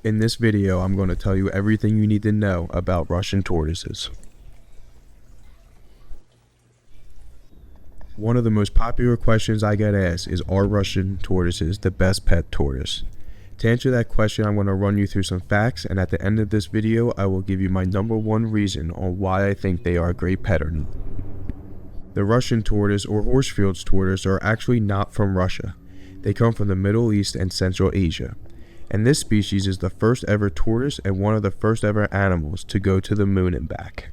In this video, I'm going to tell you everything you need to know about Russian tortoises. One of the most popular questions I get asked is, are Russian tortoises the best pet tortoise? To answer that question, I'm going to run you through some facts, and at the end of this video, I will give you my #1 reason on why I think they are a great pet. The Russian tortoise or Horsfield's tortoise are actually not from Russia. They come from the Middle East and Central Asia. And this species is the first ever tortoise and one of the first ever animals to go to the moon and back.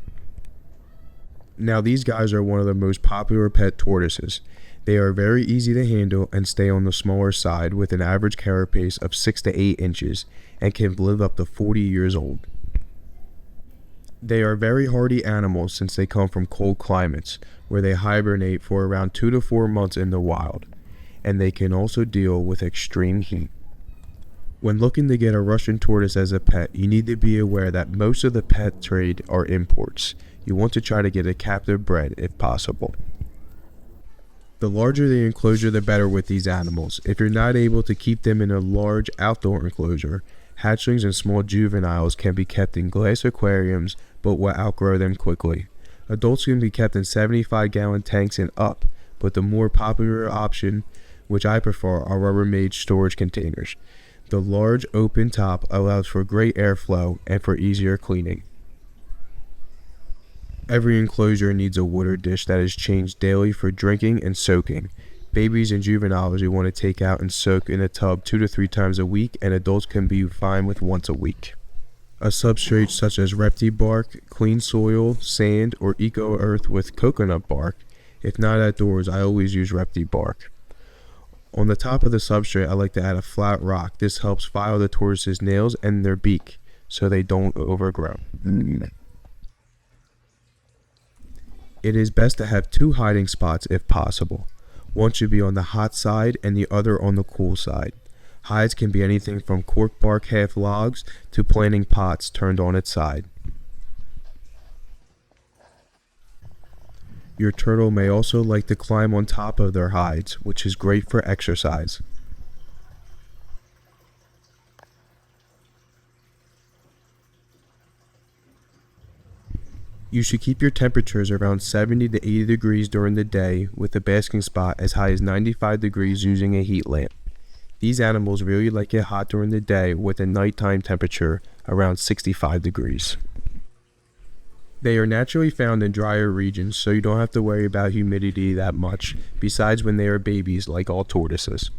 Now these guys are one of the most popular pet tortoises. They are very easy to handle and stay on the smaller side with an average carapace of 6 to 8 inches and can live up to 40 years old. They are very hardy animals since they come from cold climates where they hibernate for around 2 to 4 months in the wild, and they can also deal with extreme heat. When looking to get a Russian tortoise as a pet, you need to be aware that most of the pet trade are imports. You want to try to get a captive bred if possible. The larger the enclosure, the better with these animals. If you're not able to keep them in a large outdoor enclosure, hatchlings and small juveniles can be kept in glass aquariums but will outgrow them quickly. Adults can be kept in 75-gallon tanks and up, but the more popular option, which I prefer, are Rubbermaid storage containers. The large open top allows for great airflow and for easier cleaning. Every enclosure needs a water dish that is changed daily for drinking and soaking. Babies and juveniles you want to take out and soak in a tub 2 to 3 times a week, and adults can be fine with once a week. A substrate such as Repti bark, clean soil, sand, or eco earth with coconut bark. If not outdoors, I always use Repti bark. On the top of the substrate, I like to add a flat rock. This helps file the tortoise's nails and their beak so they don't overgrow. It is best to have 2 hiding spots if possible. One should be on the hot side and the other on the cool side. Hides can be anything from cork bark half logs to planting pots turned on its side. Your turtle may also like to climb on top of their hides, which is great for exercise. You should keep your temperatures around 70 to 80 degrees during the day, with the basking spot as high as 95 degrees using a heat lamp. These animals really like it hot during the day with a nighttime temperature around 65 degrees. They are naturally found in drier regions, so you don't have to worry about humidity that much, besides when they are babies like all tortoises.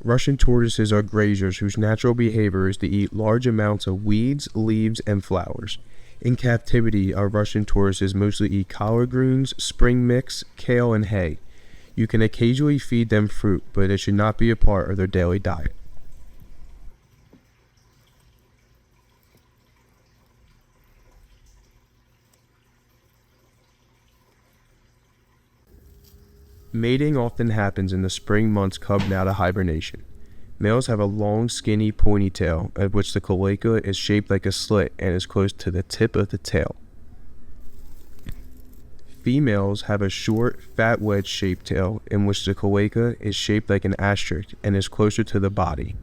Russian tortoises are grazers whose natural behavior is to eat large amounts of weeds, leaves, and flowers. In captivity, our Russian tortoises mostly eat collard greens, spring mix, kale, and hay. You can occasionally feed them fruit, but it should not be a part of their daily diet. Mating often happens in the spring months coming out of hibernation. Males have a long, skinny, pointy tail, of which the cloaca is shaped like a slit and is close to the tip of the tail. Females have a short, fat wedge-shaped tail, in which the cloaca is shaped like an asterisk and is closer to the body.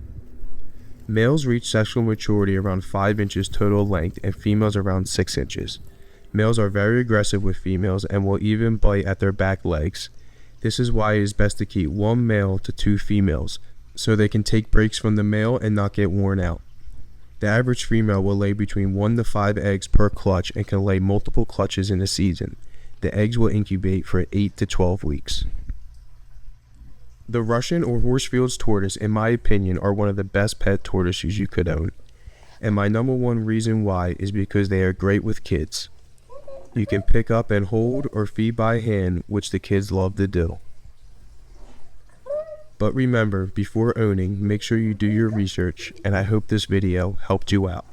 Males reach sexual maturity around 5 inches total length and females around 6 inches. Males are very aggressive with females and will even bite at their back legs. This is why it is best to keep 1 male to 2 females, so they can take breaks from the male and not get worn out. The average female will lay between 1 to 5 eggs per clutch and can lay multiple clutches in a season. The eggs will incubate for 8 to 12 weeks. The Russian or Horsfield's tortoise, in my opinion, are one of the best pet tortoises you could own. And my #1 reason why is because they are great with kids. You can pick up and hold or feed by hand, which the kids love to do. But remember, before owning, make sure you do your research, and I hope this video helped you out.